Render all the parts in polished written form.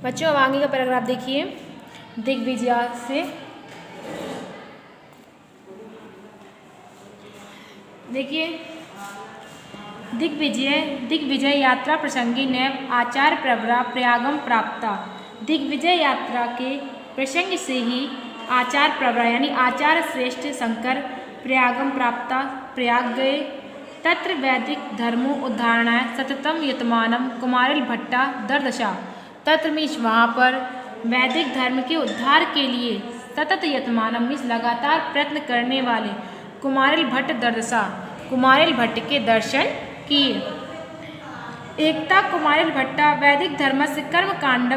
बच्चों अब आगे का पैराग्राफ देखिए दिग्विजया से। देखिए दिग्विजय यात्रा प्रसंगी नैव आचार्य प्रवरा प्रयागम प्राप्ता। दिग्विजय यात्रा के प्रसंग से ही आचार्य प्रवरा यानी आचार्य श्रेष्ठ शंकर प्रयागम प्राप्ता प्रयाग गए। तत्र वैदिक धर्मो उद्धारणाय सततम यतमानम कुमारिल भट्टा दर्दशा। तत्र मीन्स वहाँ पर वैदिक धर्म के उद्धार के लिए सतत यतमानम मीन्स लगातार प्रयत्न करने वाले कुमारिल भट्ट दर्दशा कुमारिल भट्ट के दर्शन किए। एकता कुमारिल भट्टा वैदिक धर्म से कर्म कांड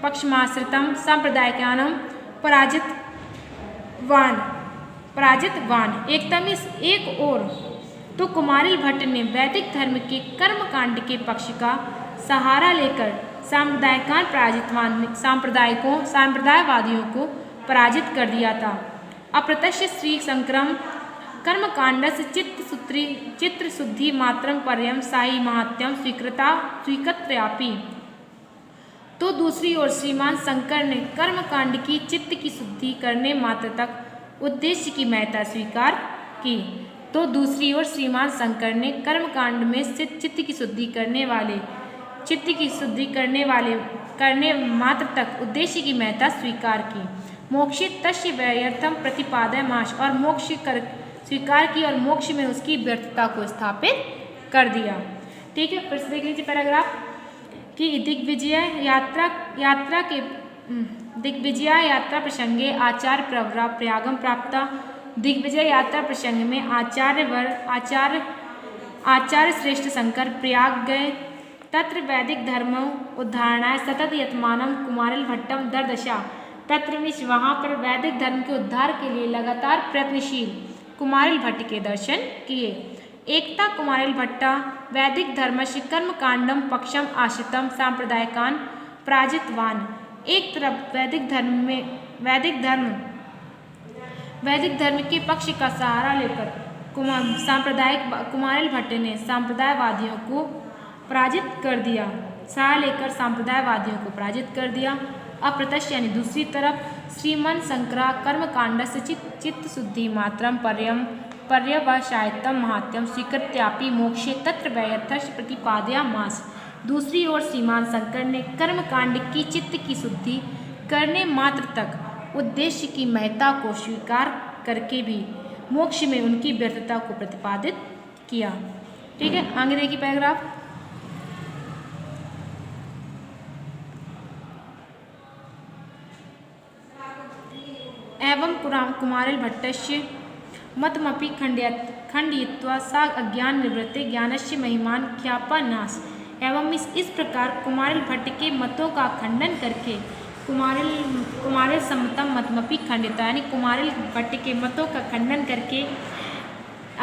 पक्षमाश्रितम सांप्रदायिकानम पराजितवान। एकता मीन्स एक और तो कुमारिल भट्ट ने वैदिक धर्म के कर्म कांड के पक्ष का सहारा लेकर सांप्रदायवादियों को पराजित कर दिया था। अप्रत्यक्ष श्री संक्रम कर्म कांड से चित्र शुद्धि मात्रम पर्यम साई महात्यम स्वीकृत्यापि। तो दूसरी ओर श्रीमान शंकर ने कर्म कांड की चित्त की शुद्धि करने मात्र तक उद्देश्य की महत्ता स्वीकार की। तो दूसरी ओर श्रीमान शंकर ने कर्म कांड में स्थित चित्त की शुद्धि करने मात्र तक उद्देश्य की महत्ता स्वीकार की। मोक्षित तस्य व्यर्थम प्रतिपादय माश और मोक्ष कर स्वीकार की और मोक्ष में उसकी व्यर्थता को स्थापित कर दिया। ठीक है, फिर से देख लीजिए पैराग्राफ कि दिग्विजय यात्रा प्रसंगे आचार्य प्रवरा प्रयागम प्राप्ता। दिग्विजय यात्रा प्रसंग में आचार्य श्रेष्ठ शंकर प्रयाग गए। तत्र वैदिक धर्म उद्धारणाय सतत यतमानम कुमारिल भट्टम दर्दशा। तत्र मीन्स वहाँ पर वैदिक धर्म के उद्धार के लिए लगातार प्रयत्नशील कुमारिल भट्ट के दर्शन किए। एकता कुमारिल भट्टा वैदिक धर्म से कर्म कांडम पक्षम आश्रितम सांप्रदायिकान पराजितवान। एक तरफ वैदिक धर्म के पक्ष का सहारा लेकर कुमारिल भट्ट ने सांप्रदायवादियों को पराजित कर दिया। अप्रत्यक्ष यानी दूसरी तरफ श्रीमन शंकरा कर्म कांड से चित्त शुद्धि मात्रम पर्यवसायतम महात्यम स्वीकृत्यापि मोक्षे तत्र वैयर्थस्य प्रतिपादया मास। दूसरी ओर श्रीमान शंकर ने कर्म कांड की चित्त की शुद्धि करने मात्र तक उद्देश्य की महत्ता को स्वीकार करके भी मोक्ष में उनकी व्यर्थता को प्रतिपादित किया। ठीक है, आगे देखिए पैराग्राफ। एवं कुमारिल भट्टस्य मतमपि खंडयित्वा सा अज्ञान निवृत्ते ज्ञानस्य महिमान ख्यापनाश। एवं इस प्रकार कुमारिल भट्ट के मतों का खंडन करके कुमारिल सम्मतम मतमपि खंडिता यानी कुमारिल भट्ट के मतों का खंडन करके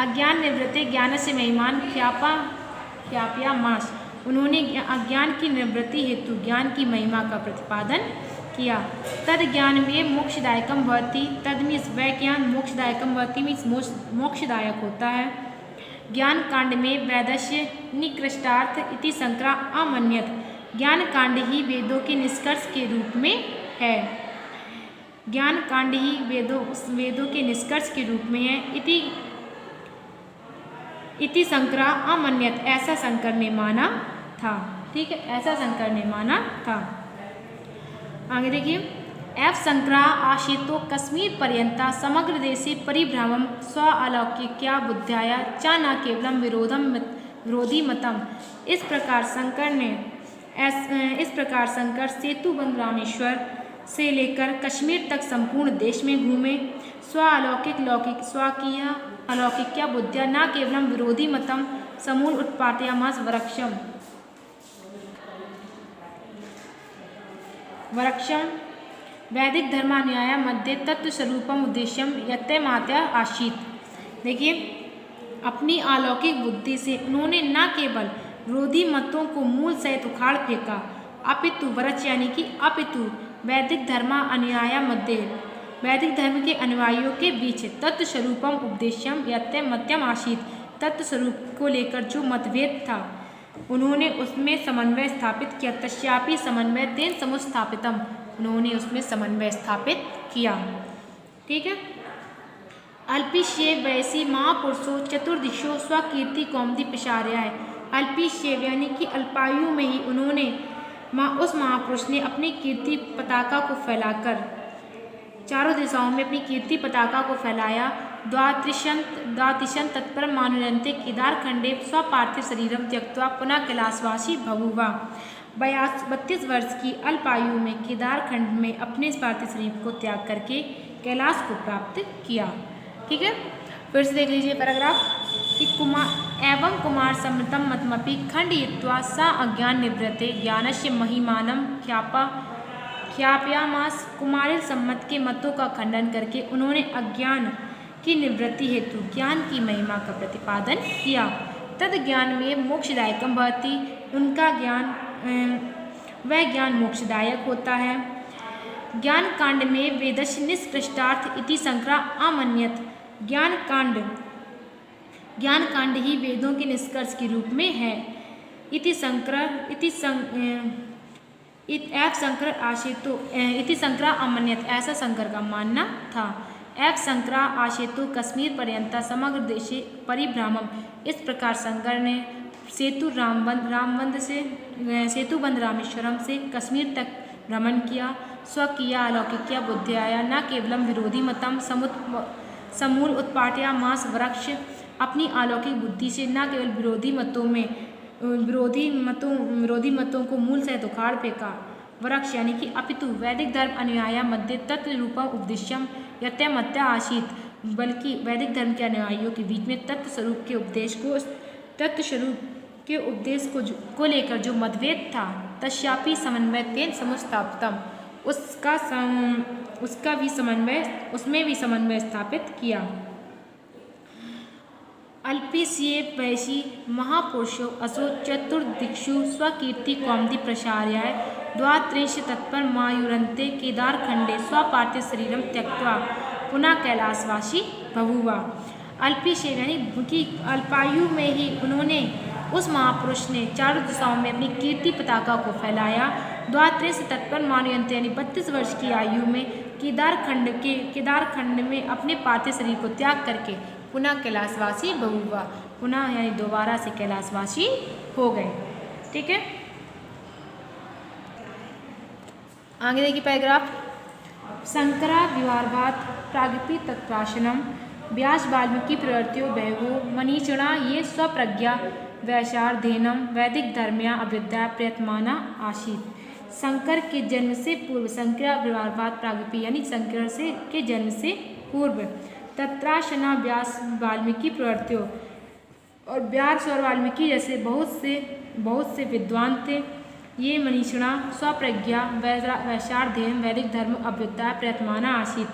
अज्ञान निवृत्ते ज्ञान से महिमान ख्यापया मास। उन्होंने अज्ञान की निवृत्ति हेतु ज्ञान की महिमा का प्रतिपादन किया। तद ज्ञान में मोक्षदायकम भवति। तद मीन्स वह ज्ञान मोक्षदायकम भवति मीन्स मोक्षदायक होता है। ज्ञान कांड में वेदस्य निकृष्टार्थ इति शंकरा अमन्यत। ज्ञान कांड ही वेदों के निष्कर्ष के रूप में है। ज्ञान कांड ही वेदों के निष्कर्ष के रूप में है। इति शंकरा अमन्यत ऐसा शंकर ने माना था। ठीक है, ऐसा शंकर ने माना था। आगे देखिए। एफ शंकरा आशीतो कश्मीर पर्यंता समग्र देशे परिभ्रमम स्व अलौकिक्या बुद्ध्याया च न केवलम विरोधी मतम। इस प्रकार शंकर सेतुबंध रामेश्वर से लेकर कश्मीर तक संपूर्ण देश में घूमे। स्वकीय अलौकिक्या बुद्धिया न केवलम विरोधी मतम समूल उत्पादयामास वरक्षम वैदिक धर्मान्याय मध्य तत्व स्वरूपम उद्देश्यम यत्तमात्या आशीत। देखिए, अपनी अलौकिक बुद्धि से उन्होंने न केवल विरोधी मतों को मूल सहित उखाड़ फेंका अपितु वरच यानी कि अपितु वैदिक धर्मान्याय मध्य वैदिक धर्म के अनुयायियों के बीच तत्व स्वरूपम उपदेश्यम यत्तमत्यम आशीत तत्व स्वरूप को लेकर जो मतभेद था उन्होंने उसमें समन्वय स्थापित किया। तस्यापि समन्वय तेन समुत्स्थापितम, उन्होंने उसमें समन्वय स्थापित किया। ठीक है। अल्पिशेव वैसी महापुरुषो चतुर्दिशो स्वकीर्ति कौमुदी प्रसार्याय। अल्पिशेव यानी कि अल्पायु में ही उन्होंने उस महापुरुष ने अपनी कीर्ति पताका को फैलाकर चारों दिशाओं में अपनी कीर्ति पताका को फैलाया। द्वातिशं तत्पर मानुरन्ते केदारखंडे स्वपार्थिव शरीरम त्यक्त्वा पुनः कैलाशवासी बभूवा। 32 वर्ष की अल्पायु में केदारखंड में अपने पार्थिव शरीर को त्याग करके कैलाश को प्राप्त किया। ठीक है, फिर से देख लीजिए पैराग्राफ कि कुमार समृतम मतमपि खंडयित्वा सा अज्ञान निवृत्ते ज्ञानस्य महिमानं ख्यापयामास। कुमारिल सम्मत के मतों का खंडन करके उन्होंने अज्ञान की निवृत्ति हेतु ज्ञान की महिमा का प्रतिपादन किया। तद ज्ञान में मोक्षदायकम भवति, उनका ज्ञान वह ज्ञान मोक्षदायक होता है। ज्ञान कांड में वेदस्य निष्कृष्टार्थ इति शंकरा अमन्यत। ज्ञान कांड ही वेदों के निष्कर्ष के रूप में है। इति शंकरा अमन्यत, ऐसा शंकर का मानना था। शंकरा आशेतु कश्मीर पर्यंता समग्र देशे परिभ्रमम। इस प्रकार शंकर ने सेतुबंध रामेश्वरम से कश्मीर तक भ्रमण किया। स्वकीया अलौकिक्या बुद्धिया न केवलम विरोधी मतम समूल उत्पाट्या मास वृक्ष। अपनी अलौकिक बुद्धि से न केवल विरोधी मतों को मूल सहित उखाड़ फेंका वृक्ष यानी कि अपितु वैदिक धर्म अनुयाया मध्य तत्व रूपम उपदेश्यम यत्यामत्या आसीत, बल्कि वैदिक धर्म के अनुयायियों के बीच में तत्व स्वरूप के उपदेश को लेकर जो मतभेद था, तस्यापि समन्वय तेन समुत्स्थापितम, उसमें भी समन्वय स्थापित किया। अल्पिशेव वैसी महापुरुषो असो चतुर्दिक्षु स्वकीर्ति कौमुदी प्रसार्याय 32 तत्पर मायुरन्ते केदारखंडे स्वपार्थिव शरीरम त्यक्त्वा पुनः कैलाशवासी बभूवा। अल्पिशेव यानी कि अल्पायु में ही उन्होंने उस महापुरुष ने चारों दिशाओं में अपनी कीर्ति पताका को फैलाया। 32 तत्पर मानुयन्ते यानी 32 वर्ष की आयु में केदारखंड में अपने पार्थिव शरीर को त्याग करके पुनः कैलाशवासी बभूवा, पुनः यानी दोबारा से कैलाशवासी हो गए। ठीक है, आगे देखिए पैराग्राफ। शंकरा विवाहात प्रागपि तत्प्राशनम व्यास वाल्मीकि प्रवर्त्यो वैभो मनीषिणा ये स्वप्रज्ञा वैशार्धेनम वैदिक धर्मया अभ्युदय प्रयत्माना आसीत। शंकर के जन्म से पूर्व, शंकरा विवाहात प्रागपि यानी शंकर के जन्म से पूर्व तत्राशना व्यास वाल्मीकि प्रवर्त्यो, और व्यास और वाल्मीकि जैसे बहुत से विद्वान थे। ये मनीषिणा स्वप्रज्ञा वैशार्धेन वैदिक धर्म अभ्युदय प्रयत्माना आसीत,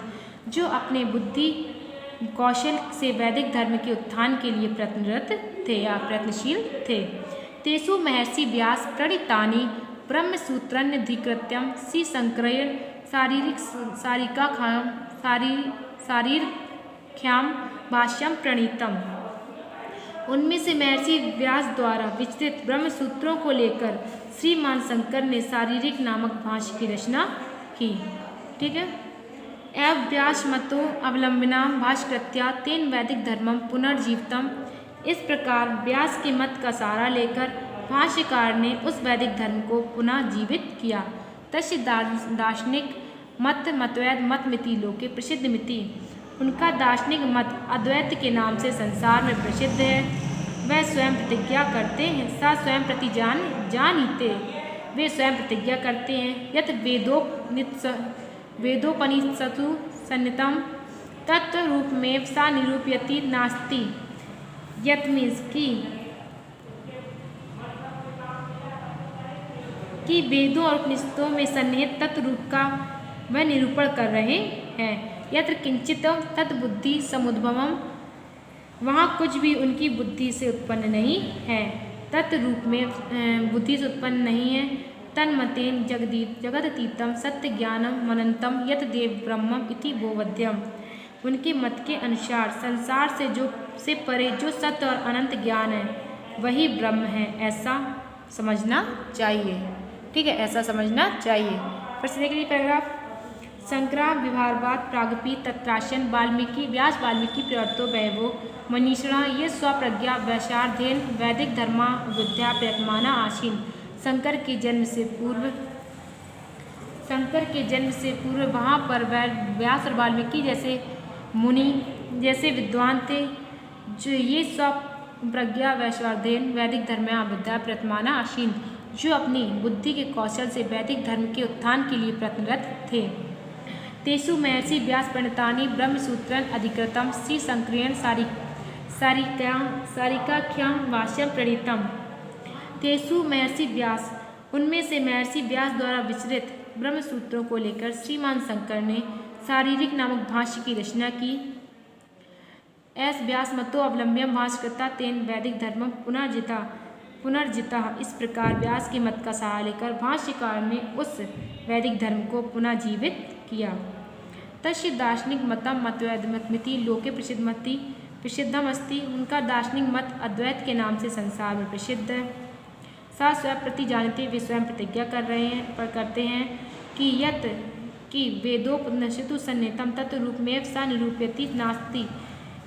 जो अपने बुद्धि कौशल से वैदिक धर्म के उत्थान के लिए प्रयत्नरत थे या प्रयत्नशील थे। तेषु महर्षि व्यास प्रणीतानि ब्रह्मसूत्रान्यधिकृत्यं श्री शंकरेण शारीरख्याम भाष्यम प्रणीतम। उनमें से महर्षि व्यास द्वारा विस्तृत ब्रह्मसूत्रों को लेकर श्रीमान शंकर ने शारीरिक नामक भाष्य की रचना की। ठीक है, एव व्यास मतो अवलंबना भाष्यकृत्या तेन वैदिक धर्मम पुनर्जीवितम। इस प्रकार व्यास के मत का सहारा लेकर भाष्यकार ने उस वैदिक धर्म को पुनः जीवित किया। तस्य दार्शनिक मतवैद मतमिति लोके प्रसिद्ध मिति। उनका दार्शनिक मत अद्वैत के नाम से संसार में प्रसिद्ध है। वह स्वयं प्रतिज्ञा करते हैं, सा स्वयं प्रतिजानीते, वे स्वयं प्रतिज्ञा करते हैं। यत वेदोपनिषत्सु सन्निहितं तत्व रूप में सा निरूपयति नास्ति। यत मीन्स कि वेदों और उपनिषदों में सन्निहित तत्व रूप का वह निरूपण कर रहे हैं। यत्र किंचित तद्बुद्धि समुद्भवम, वहाँ कुछ भी उनकी बुद्धि से उत्पन्न नहीं है। तत्व रूप में बुद्धि से उत्पन्न नहीं है। तन्मतेन जगदतीतम सत्य ज्ञानम अनंतम यत देव ब्रह्मम इति बोवध्यम। उनके मत के अनुसार संसार से परे जो सत्य और अनंत ज्ञान है वही ब्रह्म है, ऐसा समझना चाहिए। ठीक है, ऐसा समझना चाहिए। फिर से देख लीजिए पैराग्राफ। संक्राम विभारवाद प्रागपी तत्राशन वाल्मीकि व्यास वाल्मीकि प्रवर्तो वैभव मनीषणा ये स्वप्रज्ञा वैशार्धेन वैदिक धर्मा विद्या प्रयत्माना आशीन। शंकर के जन्म से पूर्व वहाँ पर व्यास और वाल्मीकि जैसे मुनि जैसे विद्वान थे, जो ये स्वप्रज्ञा वैशार्धेन वैदिक धर्मा विद्या प्रयत्माना आशीन, जो अपनी बुद्धि के कौशल से वैदिक धर्म के उत्थान के लिए प्रयत्नरत थे। तेषु महर्षि व्यास प्रणीतानि ब्रह्मसूत्रं अधिकृतं श्री शंकरेण सारिकाख्यां भाष्यं प्रणीतम्। तेषु महर्षि व्यास, उनमें से महर्षि व्यास द्वारा विचरित ब्रह्मसूत्रों को लेकर श्रीमान शंकर ने शारीरिक नामक भाष्य की रचना की। एस व्यास मतो अवलंब्यम भाष्यकृता तेन वैदिक धर्म पुनर्जिता। इस प्रकार व्यास के मत का सहारा लेकर भाष्यकार ने उस वैदिक धर्म को पुनः जीवित किया। तस्य दार्शनिक मतम मतवैदमिति लोके प्रसिद्धमस्ति। उनका दार्शनिक मत अद्वैत के नाम से संसार में प्रसिद्ध है। सा स्वयं प्रति जानते वे स्वयं प्रतिज्ञा करते हैं कि वेदोपनिषदु सन्निहितं तत्व रूपमेव सा निरूपयति नास्ति,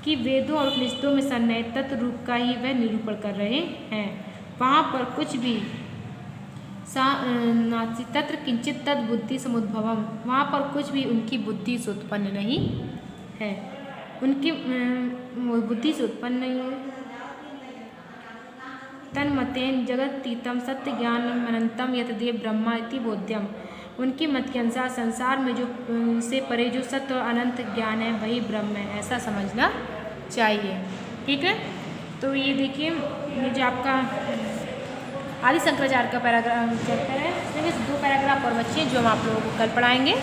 कि वेदों और उपनिषदों में सन्निहित तत्व रूप का ही वह निरूपण कर रहे हैं। वहाँ पर कुछ भी नास्ति तत्र किंचित तद बुद्धि समुद्भवम, वहाँ पर कुछ भी उनकी बुद्धि से उत्पन्न नहीं है, उनकी बुद्धि से उत्पन्न नहीं है। तन्मतेन जगतीतम सत्य ज्ञानम अनंतम यतदेव ब्रह्मा इति बोध्यम। उनके मत के अनुसार संसार में जो से परे जो सत्य और अनंत ज्ञान है वही ब्रह्म है, ऐसा समझना चाहिए। ठीक है, तो ये देखिए, ये जो आपका आदि शंकराचार्य का पैराग्राफ चैप्टर है, इसमें 2 पैराग्राफ और बच्चे हैं जो हम आप लोगों को कल पढ़ाएंगे।